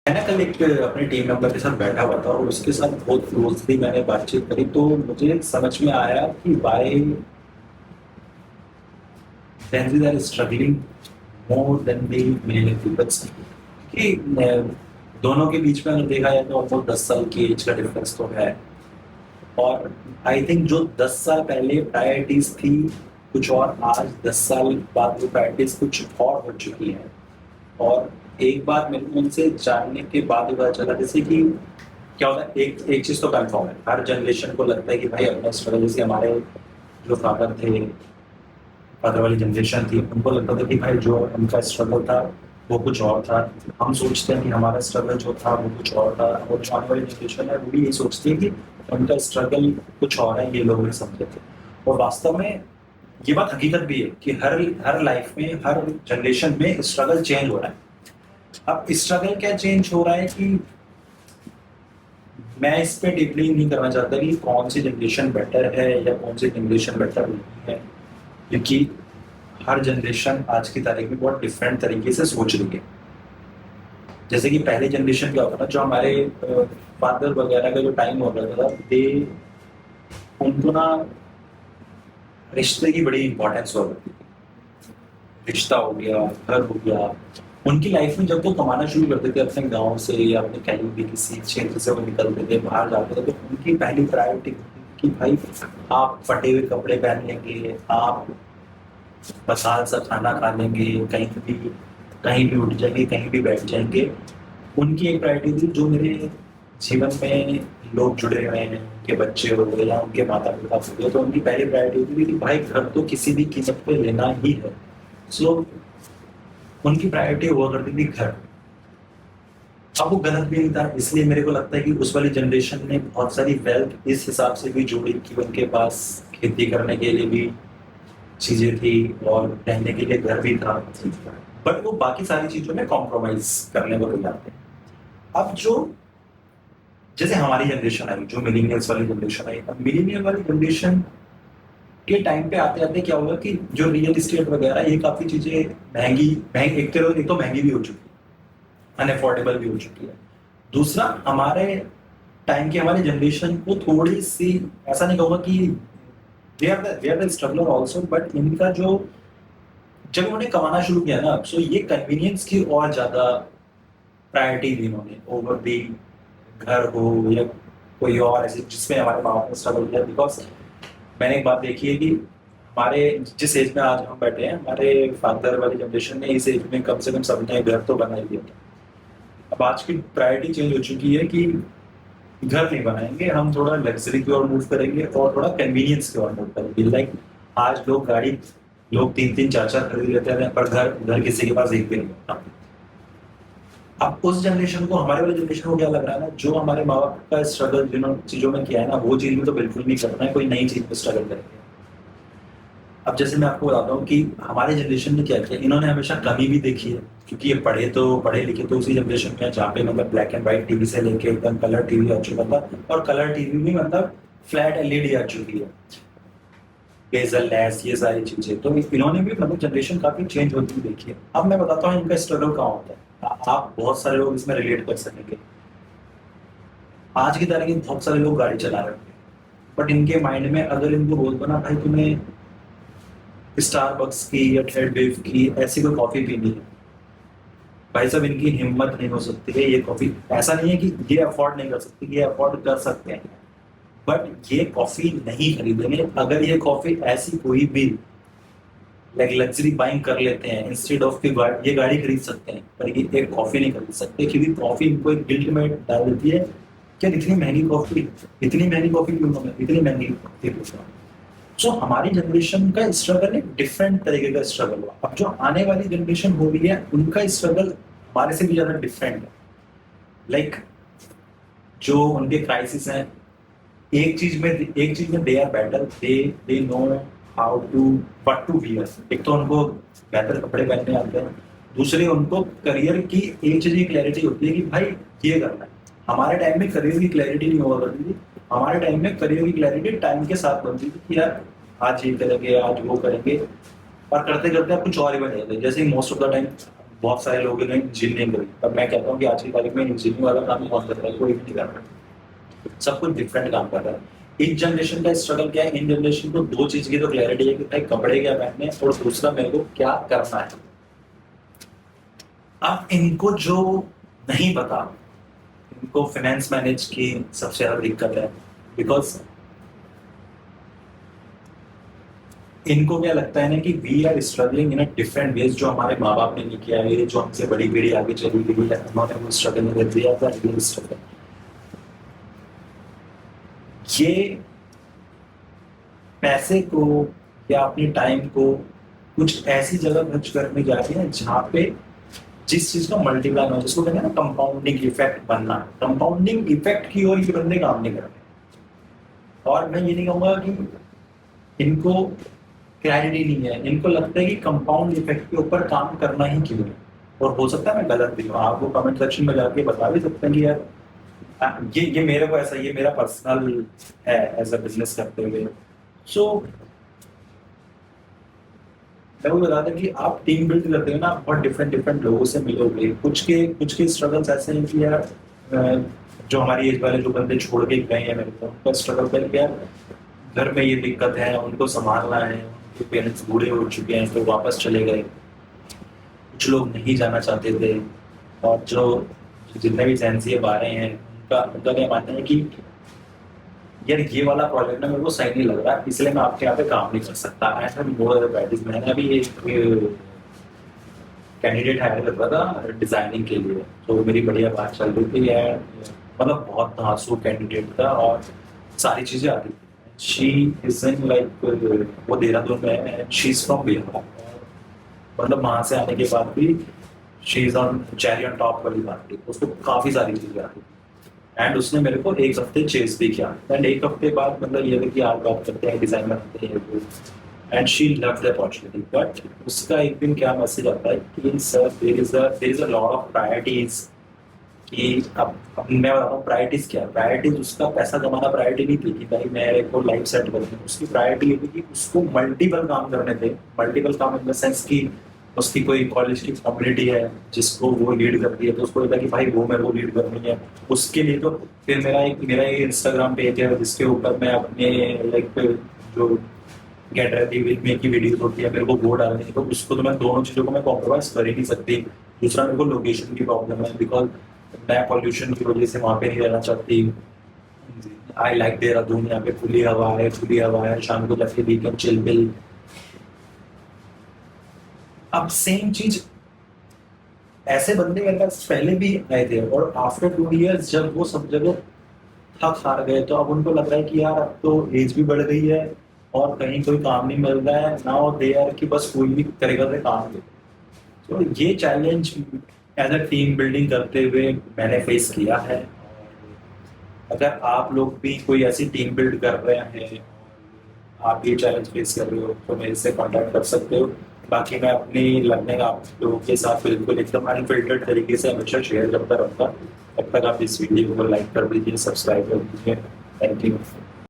मैं ना कल एक अपने टीम मेंबर के साथ बैठा हुआ था और उसके साथ बहुत क्लोजली मैंने बातचीत करी, तो मुझे समझ में आया कि Y Gen are struggling more than the male peoples. कि दोनों के बीच में अगर देखा जाए तो ऑलमोस्ट 10 साल की एज का डिफरेंस तो है। और आई थिंक जो 10 साल पहले प्रायोरिटीज थी कुछ और, आज 10 साल बाद वो प्रायोरिटीज कुछ और हो चुकी हैं। और एक बात मेरे उनसे जानने के बाद पता चला, जैसे कि क्या होता है, एक एक चीज तो कंफर्म है, हर जनरेशन को लगता है कि भाई अपना स्ट्रगल, जैसे हमारे जो फादर थे, फादर वाली जनरेशन थी, उनको लगता था कि भाई जो उनका स्ट्रगल था वो कुछ और था। हम सोचते हैं कि हमारा स्ट्रगल जो था वो कुछ और था, और जो आने वाली जनरेशन है वो भी यही सोचती है कि उनका स्ट्रगल कुछ और है, ये लोग नहीं समझे थे। और वास्तव में ये बात हकीकत भी है कि हर हर लाइफ में, हर जनरेशन में स्ट्रगल चेंज हो रहा है। अब स्ट्रगल क्या चेंज हो रहा है कि मैं इस पे डीपली नहीं करना चाहता कि कौन सी जनरेशन बेटर है या कौन सी जनरेशन बेटर नहीं है, क्योंकि हर जनरेशन आज की तारीख में बहुत डिफरेंट तरीके से सोच रही है। जैसे कि पहले जनरेशन क्या होता था, जो हमारे फादर वगैरह का जो टाइम हो रहा था, दे उनको ना रिश्ते की बड़ी इंपॉर्टेंस हो रही थी। रिश्ता हो गया, घर हो गया, उनकी लाइफ में जब वो कमाना शुरू करते थे अपने गांव से या अपने कहीं भी किसी क्षेत्र से वो निकलते थे, बाहर जाते थे, तो उनकी पहली प्रायोरिटी कि भाई आप फटे हुए कपड़े पहन लेंगे, आप बसाल सा खाना खा लेंगे, कहीं भी उठ जाएंगे, कहीं भी बैठ जाएंगे। उनकी एक प्रायोरिटी थी, जो मेरे जीवन में लोग जुड़े हुए हैं, उनके बच्चे हो गए या उनके माता पिता हो गए, तो उनकी पहली प्रायोरिटी थी कि भाई घर तो किसी भी कीमत पे लेना ही है। सो उनकी प्रायोरिटी हुआ करती थी घर। अब वो गलत भी नहीं था, इसलिए मेरे को लगता है कि उस वाली जनरेशन ने बहुत सारी वेल्थ इस हिसाब से भी जोड़ी कि उनके पास खेती करने के लिए भी चीजें थी और रहने के लिए घर भी था, बट वो बाकी सारी चीजों में कॉम्प्रोमाइज करने को तैयार थे। अब जो जैसे हमारी जनरेशन आई, जो मिलीनियल्स वाली जनरेशन आई, अब मिलीनियल वाली जनरेशन के टाइम पे आते आते क्या होगा कि जो रियल इस्टेट वगैरह, ये काफी चीजें महंगी महंगी, एक तो महंगी भी हो चुकी है, अनअफोर्डेबल भी हो चुकी है। दूसरा, हमारे टाइम की हमारी जनरेशन को थोड़ी सी, ऐसा नहीं कहूंगा कि they are the struggler also, but इनका जो जब उन्होंने कमाना शुरू किया ना, सो ये कन्वीनियंस की और ज्यादा प्रायोरिटी दी उन्होंने ओवर दी घर हो या कोई और ऐसे जिसमें हमारे माँ बाप ने स्ट्रगल किया। बिकॉज मैंने एक बात देखी है कि हमारे जिस एज में आज हम बैठे हैं, हमारे फादर वाली जनरेशन ने इस एज में कम से कम सबने घर तो बना ही दिया था। अब आज की प्रायोरिटी चेंज हो चुकी है कि घर नहीं बनाएंगे, हम थोड़ा लग्जरी की ओर मूव करेंगे और थोड़ा कन्वीनियंस की ओर मूव करेंगे। लाइक आज लोग 3-3 4-4 खरीद लेते हैं, पर घर घर किसी के पास एक भी नहीं होता। अब उस जनरेशन को, हमारे वाले जनरेशन को क्या लग रहा है ना, जो हमारे माँ बाप का स्ट्रगल जिन्होंने चीजों में किया है ना, वो चीज में तो बिल्कुल नहीं करना है, कोई नई चीज में स्ट्रगल करेंगे। अब जैसे मैं आपको बताता हूँ कि हमारे जनरेशन ने क्या किया, इन्होंने हमेशा कमी भी देखी है, क्योंकि ये पढ़े लिखे तो उसी जनरेशन में, जहाँ पे मतलब ब्लैक एंड व्हाइट टीवी से लेके एकदम कलर टीवी आ चुका था, और कलर टीवी भी मतलब फ्लैट एलईडी आ चुकी है, बेजल लैस, ये सारी चीजें। तो इन्होंने भी मतलब जनरेशन काफी चेंज होती हुई देखी है। अब मैं बताता हूँ इनका स्ट्रगल कहाँ होता है, आप बहुत सारे लोग इसमें रिलेट कर सकेंगे। आज की तारीख में बहुत सारे लोग गाड़ी चला रहे हैं, बट इनके माइंड में अगर इनको बोल दो ना भाई तुम्हें स्टारबक्स की या थर्ड वेव की ऐसी कोई कॉफी पीनी है, भाई साहब इनकी हिम्मत नहीं हो सकती है ये कॉफी। ऐसा नहीं है कि ये अफोर्ड नहीं कर सकते, ये अफोर्ड कर सकते हैं, बट ये कॉफी नहीं खरीदेंगे। अगर ये कॉफी ऐसी कोई भी लाइक लग्जरी बाइंग कर लेते हैं, इंस्टेड ऑफ कि ये गाड़ी खरीद सकते हैं, पर ये एक कॉफी नहीं खरीद सकते, क्योंकि कॉफी इनको एक गिल्ट में डाल देती है कि इतनी महंगी कॉफी क्यों मैं इतनी महंगी कॉफी पीता हूँ। सो हमारी जनरेशन का स्ट्रगल एक डिफरेंट तरीके का स्ट्रगल हुआ। अब जो आने वाली जनरेशन हो रही है, उनका स्ट्रगल हमारे से भी ज्यादा डिफरेंट है। लाइक जो उनके क्राइसिस हैं, एक चीज में they are better, they know how to what to wear. एक तो उनको बेहतर कपड़े पहनने आते हैं, दूसरे उनको करियर की एक चीज की क्लैरिटी होती है कि भाई ये करना है। हमारे टाइम में करियर की क्लैरिटी नहीं हुआ करती थी। हमारे टाइम में करियर की क्लैरिटी टाइम के साथ बनती थी कि यार आज ये करेंगे, आज वो करेंगे, और करते करते आप कुछ और ही बन जाते। जैसे मोस्ट ऑफ द टाइम बहुत सारे लोगों ने इंजीनियरिंग करी, पर मैं कहता हूँ कि आज की तारीख में इंजीनियरिंग वाला काम कौन कर रहा है? कोई भी नहीं कर रहा। सब कुछ डिफरेंट काम कर रहा है। एक जनरेशन का स्ट्रगल क्या है? इन जनरेशन को दो चीज की तो क्लैरिटी है कि भाई कपड़े क्या पहनने हैं और दूसरा मेरे को क्या करना है। अब इनको जो नहीं पता, इनको फाइनेंस मैनेज की सबसे ज्यादा दिक्कत है। बिकॉज इनको क्या लगता है ना कि we are struggling in a different ways, जो हमारे माँ बाप ने नहीं किया है, जो हमसे बड़ी पीढ़ी आगे चली गई है, उन्होंने वो स्ट्रगल नहीं कर दिया था, रियल स्ट्रगल। ये पैसे को या अपनी टाइम को कुछ ऐसी जगह खर्च करने जा रही है जहाँ पे जिस चीज का मल्टीप्लाई हो, जिसको कहते हैं ना कंपाउंडिंग इफेक्ट बनना, कंपाउंडिंग इफेक्ट की ओर ये बंदे काम नहीं करते। और मैं ये नहीं कहूंगा कि इनको क्लैरिटी नहीं है, इनको लगता है कि कंपाउंड इफेक्ट के ऊपर काम करना ही क्यों है। और हो सकता है मैं गलत भी हूँ, आप वो कमेंट सेक्शन में जाके बता भी सकते हैं कि यार ये मेरे को ऐसा, ये मेरा पर्सनल है एज अ बिजनेस करते हुए। सो मैं वो बता दें कि आप टीम बिल्ड करते हो ना, आप बहुत डिफरेंट डिफरेंट लोगों से मिलोगे। कुछ के स्ट्रगल्स ऐसे हैं कि यार जो हमारी एज वाले जो बंदे छोड़ के गए हैं मेरे को, उनका स्ट्रगल कर यार घर में ये दिक्कत है, उनको संभालना है, उनके पेरेंट्स बूढ़े हो चुके हैं तो वापस चले गए। कुछ लोग नहीं जाना चाहते थे। और जो जितने भी सेंसी अब आ रहे हैं, उनका उनका क्या मानना है कि यार ये वाला प्रोजेक्ट ना मेरे को सही नहीं लग रहा, इसलिए मैं आपके यहाँ पे काम नहीं कर सकता। ऐसा मैंने अभी एक कैंडिडेट हायर कर रहा था डिजाइनिंग के लिए, तो मेरी बढ़िया बात चल रही थी यार, मतलब बहुत धांसू कैंडिडेट था और सारी चीजें आती थी। शी इज इन लाइक वो देहरादून में है, शी इज फ्रॉम बिहार। मतलब वहां से आने के बाद भी she is on cherry on top वाली बात थी, उसको काफी सारी चीजें आती थी। एंड उसने मेरे को एक हफ्ते चेस भी किया, एंड एक हफ्ते बाद मतलब ये था कि आज बात करते हैं, डिजाइन बनाते हैं, and she loved the opportunity. But उसका एक दिन क्या मैसेज आता है कि sir there is a lot of priorities. कि अब मैं बताता हूँ प्रायोरिटीज क्या है। प्रायोरिटीज उसका पैसा कमाना प्रायोरिटी नहीं थी कि भाई मेरे को लाइफ सेट करनी है। उसकी प्रायोरिटी ये थी कि उसको मल्टीपल काम करने थे। मल्टीपल काम इन द सेंस की उसकी कोई कॉलेज की कम्युनिटी है जिसको वो लीड करती है, तो उसको लगता है कि भाई वो मेरे को लीड करनी है। उसके लिए तो फिर मेरा एक इंस्टाग्राम पेज है जिसके ऊपर मैं अपने लाइक जो गेट रेडी विद मी की वीडियो होती है, मेरे को वो डालनी है, तो उसको तो मैं दोनों चीज़ों को मैं कॉम्प्रोमाइज कर ही नहीं सकती। दूसरा मेरे को लोकेशन की प्रॉब्लम है, बिकॉज मैं पॉल्यूशन की वजह से वहाँ पे नहीं रहना चाहती। आई लाइक देहरादून, यहाँ पे खुली हवा है, शाम को जाके वीकेंड चिल बिल। अब सेम चीज ऐसे बंदे मेरे पास पहले भी आए थे, और आफ्टर 2 इयर्स जब वो सब जगह थक हार गए, तो अब उनको लग रहा है कि यार अब तो एज भी बढ़ गई है और कहीं कोई काम नहीं मिल रहा है ना, और दे यार कि बस कोई भी तरीका से काम दे। तो ये challenge as a team building करते हुए मैंने फेस किया है। अगर आप लोग भी कोई ऐसी टीम बिल्ड कर रहे हैं, आप ये चैलेंज फेस कर रहे हो, तो मेरे से कांटेक्ट कर सकते हो। बाकी मैं अपनी लर्निंग आप लोगों के साथ बिल्कुल एकदम अनफिल्टर्ड तरीके से हमेशा शेयर करता रहूँगा। तब तक आप इस वीडियो को लाइक कर दीजिए, सब्सक्राइब कर दीजिए। Thank you.